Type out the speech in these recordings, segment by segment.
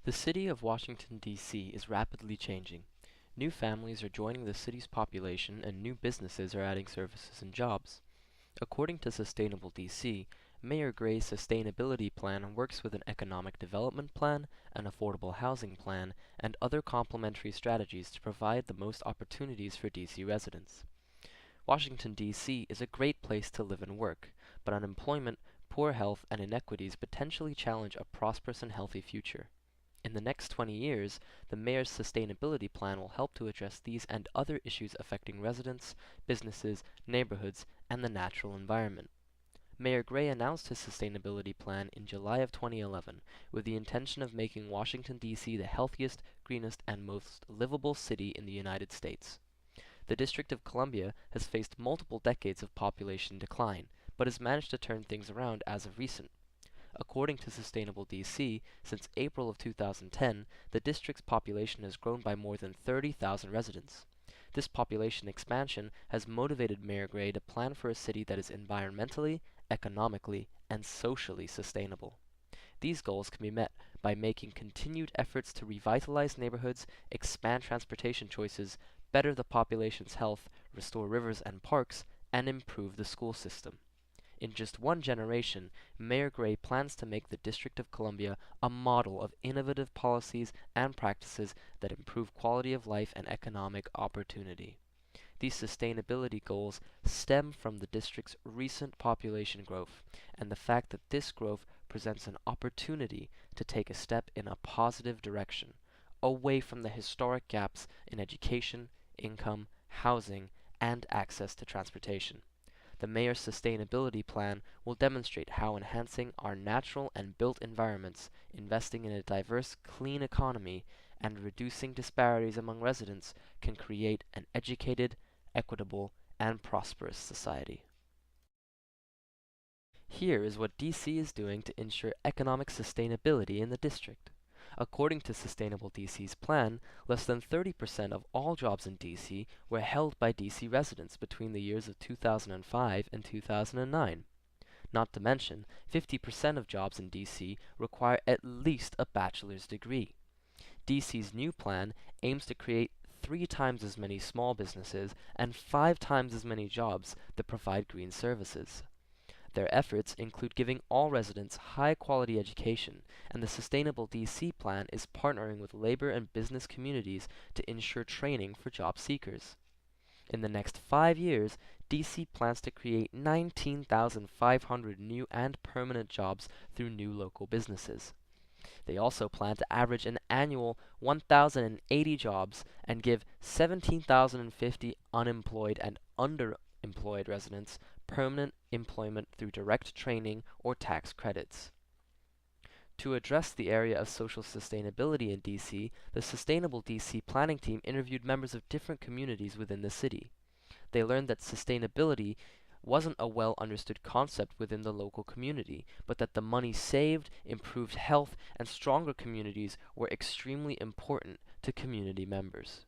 The city of Washington, D.C. is rapidly changing. New families are joining the city's population and new businesses are adding services and jobs. According to Sustainable D.C., Mayor Gray's sustainability plan works with an economic development plan, an affordable housing plan, and other complementary strategies to provide the most opportunities for D.C. residents. Washington, D.C. is a great place to live and work, but unemployment, poor health, and inequities potentially challenge a prosperous and healthy future. In the next 20 years, the mayor's sustainability plan will help to address these and other issues affecting residents, businesses, neighborhoods, and the natural environment. Mayor Gray announced his sustainability plan in July of 2011 with the intention of making Washington, D.C. the healthiest, greenest, and most livable city in the United States. The District of Columbia has faced multiple decades of population decline, but has managed to turn things around as of recent. According to Sustainable D.C., since April of 2010, the district's population has grown by more than 30,000 residents. This population expansion has motivated Mayor Gray to plan for a city that is environmentally, economically, and socially sustainable. These goals can be met by making continued efforts to revitalize neighborhoods, expand transportation choices, better the population's health, restore rivers and parks, and improve the school system. In just one generation, Mayor Gray plans to make the District of Columbia a model of innovative policies and practices that improve quality of life and economic opportunity. These sustainability goals stem from the district's recent population growth and the fact that this growth presents an opportunity to take a step in a positive direction, away from the historic gaps in education, income, housing, and access to transportation. The mayor's sustainability plan will demonstrate how enhancing our natural and built environments, investing in a diverse, clean economy, and reducing disparities among residents can create an educated, equitable, and prosperous society. Here is what DC is doing to ensure economic sustainability in the district. According to Sustainable DC's plan, less than 30% of all jobs in DC were held by DC residents between the years of 2005 and 2009. Not to mention, 50% of jobs in DC require at least a bachelor's degree. DC's new plan aims to create 3 times as many small businesses and 5 times as many jobs that provide green services. Their efforts include giving all residents high-quality education, and the Sustainable DC plan is partnering with labor and business communities to ensure training for job seekers. In the next 5 years, DC plans to create 19,500 new and permanent jobs through new local businesses. They also plan to average an annual 1,080 jobs and give 17,050 unemployed and underemployed residents permanent employment through direct training or tax credits. To address the area of social sustainability in DC, the Sustainable DC planning team interviewed members of different communities within the city. They learned that sustainability wasn't a well understood concept within the local community, but that the money saved, improved health, and stronger communities were extremely important to community members.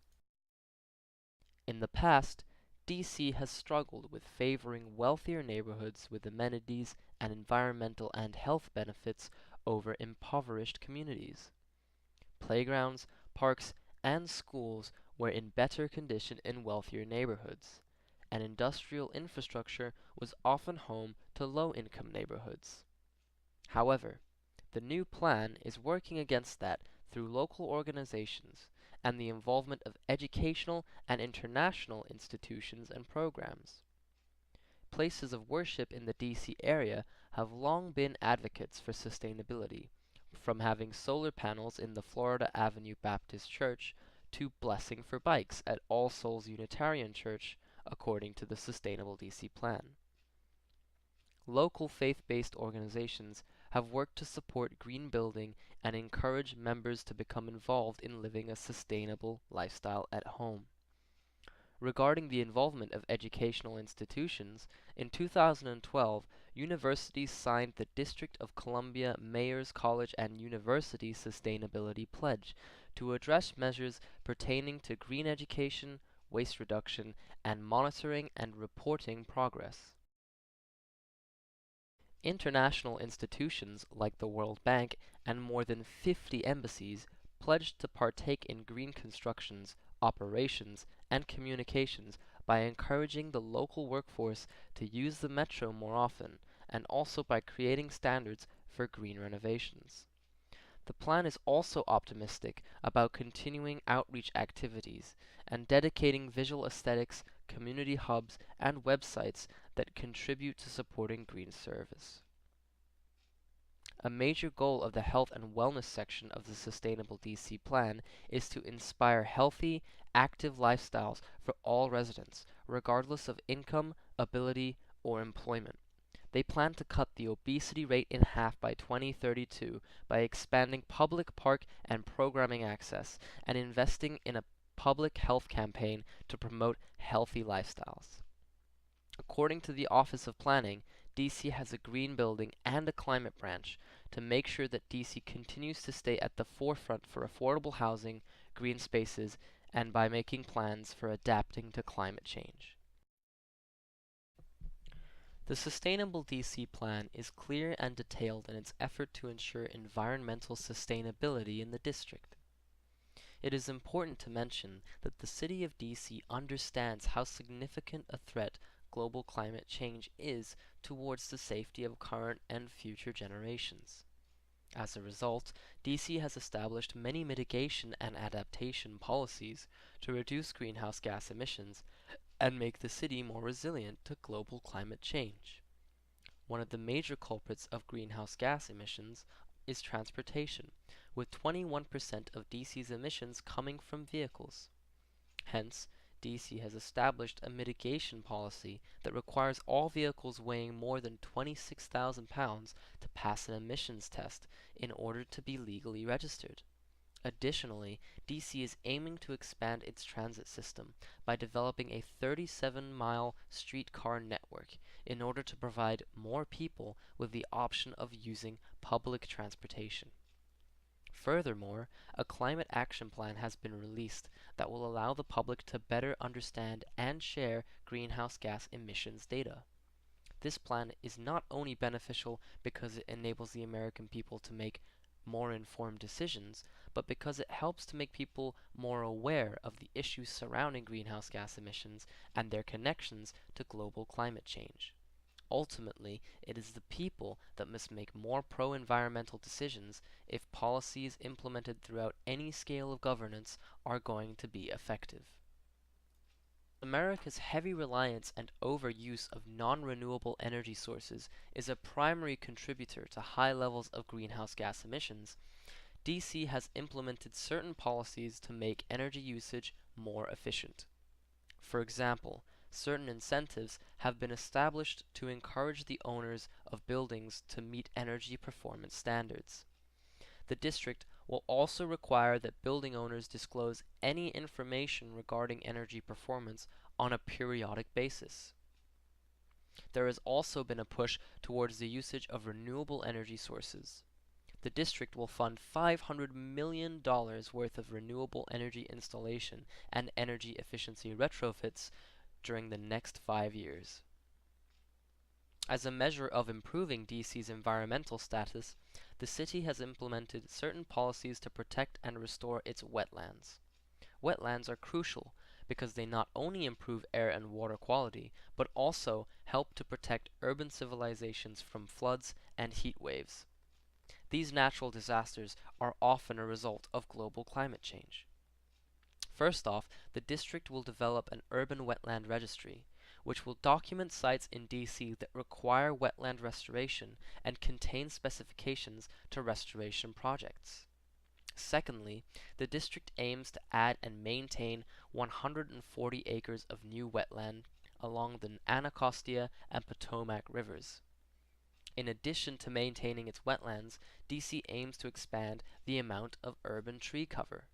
In the past, DC has struggled with favoring wealthier neighborhoods with amenities and environmental and health benefits over impoverished communities. Playgrounds, parks, and schools were in better condition in wealthier neighborhoods, and industrial infrastructure was often home to low-income neighborhoods. However, the new plan is working against that through local organizations and the involvement of educational and international institutions and programs. Places of worship in the DC area have long been advocates for sustainability, from having solar panels in the Florida Avenue Baptist Church to blessing for bikes at All Souls Unitarian Church, according to the Sustainable DC plan. Local faith-based organizations have worked to support green building and encourage members to become involved in living a sustainable lifestyle at home. Regarding the involvement of educational institutions, in 2012, universities signed the District of Columbia Mayor's College and University Sustainability Pledge to address measures pertaining to green education, waste reduction, and monitoring and reporting progress. International institutions like the World Bank and more than 50 embassies pledged to partake in green constructions, operations, and communications by encouraging the local workforce to use the metro more often, and also by creating standards for green renovations. The plan is also optimistic about continuing outreach activities and dedicating visual aesthetics, community hubs, and websites that contribute to supporting green service. A major goal of the health and wellness section of the Sustainable DC plan is to inspire healthy, active lifestyles for all residents, regardless of income, ability, or employment. They plan to cut the obesity rate in half by 2032 by expanding public park and programming access and investing in a public health campaign to promote healthy lifestyles. According to the Office of Planning, DC has a green building and a climate branch to make sure that DC continues to stay at the forefront for affordable housing, green spaces, and by making plans for adapting to climate change. The Sustainable DC plan is clear and detailed in its effort to ensure environmental sustainability in the district. It is important to mention that the City of DC understands how significant a threat global climate change is towards the safety of current and future generations. As a result, DC has established many mitigation and adaptation policies to reduce greenhouse gas emissions and make the city more resilient to global climate change. One of the major culprits of greenhouse gas emissions is transportation, with 21% of DC's emissions coming from vehicles. Hence, DC has established a mitigation policy that requires all vehicles weighing more than 26,000 pounds to pass an emissions test in order to be legally registered. Additionally, DC is aiming to expand its transit system by developing a 37-mile streetcar network in order to provide more people with the option of using public transportation. Furthermore, a climate action plan has been released that will allow the public to better understand and share greenhouse gas emissions data. This plan is not only beneficial because it enables the American people to make more informed decisions, but because it helps to make people more aware of the issues surrounding greenhouse gas emissions and their connections to global climate change. Ultimately, it is the people that must make more pro-environmental decisions if policies implemented throughout any scale of governance are going to be effective. America's heavy reliance and overuse of non-renewable energy sources is a primary contributor to high levels of greenhouse gas emissions. DC has implemented certain policies to make energy usage more efficient. For example, certain incentives have been established to encourage the owners of buildings to meet energy performance standards. The district will also require that building owners disclose any information regarding energy performance on a periodic basis. There has also been a push towards the usage of renewable energy sources. The district will fund $500 million worth of renewable energy installation and energy efficiency retrofits during the next 5 years. As a measure of improving DC's environmental status, the city has implemented certain policies to protect and restore its wetlands. Wetlands are crucial because they not only improve air and water quality, but also help to protect urban civilizations from floods and heat waves. These natural disasters are often a result of global climate change. First off, the district will develop an urban wetland registry, which will document sites in DC that require wetland restoration and contain specifications to restoration projects. Secondly, the district aims to add and maintain 140 acres of new wetland along the Anacostia and Potomac rivers. In addition to maintaining its wetlands, DC aims to expand the amount of urban tree cover.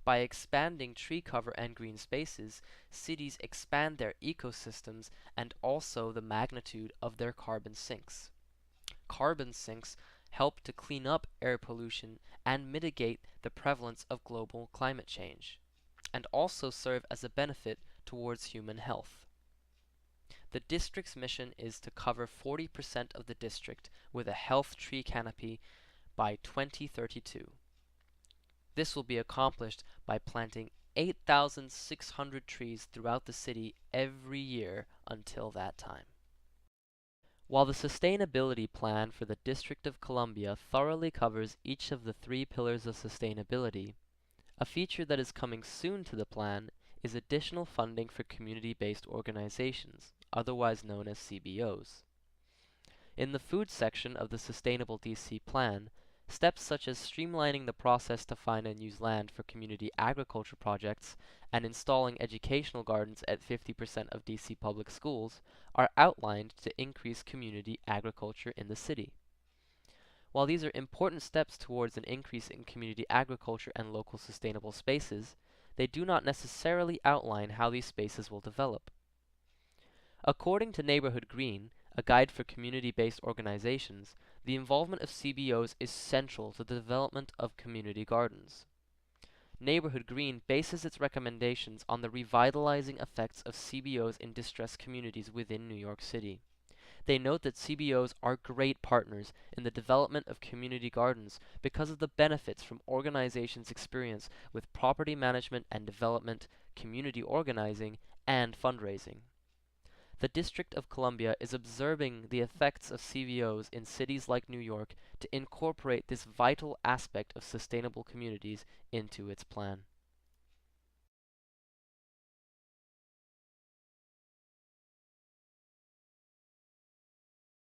By expanding tree cover and green spaces, cities expand their ecosystems and also the magnitude of their carbon sinks. Carbon sinks help to clean up air pollution and mitigate the prevalence of global climate change, and also serve as a benefit towards human health. The district's mission is to cover 40% of the district with a health tree canopy by 2032. This will be accomplished by planting 8,600 trees throughout the city every year until that time. While the sustainability plan for the District of Columbia thoroughly covers each of the three pillars of sustainability, a feature that is coming soon to the plan is additional funding for community-based organizations, otherwise known as CBOs. In the food section of the Sustainable DC plan, steps such as streamlining the process to find and use land for community agriculture projects and installing educational gardens at 50% of DC public schools are outlined to increase community agriculture in the city. While these are important steps towards an increase in community agriculture and local sustainable spaces, they do not necessarily outline how these spaces will develop. According to Neighborhood Green, a guide for community-based organizations, the involvement of CBOs is central to the development of community gardens. Neighborhood Green bases its recommendations on the revitalizing effects of CBOs in distressed communities within New York City. They note that CBOs are great partners in the development of community gardens because of the benefits from organizations' experience with property management and development, community organizing, and fundraising. The District of Columbia is observing the effects of CBOs in cities like New York to incorporate this vital aspect of sustainable communities into its plan.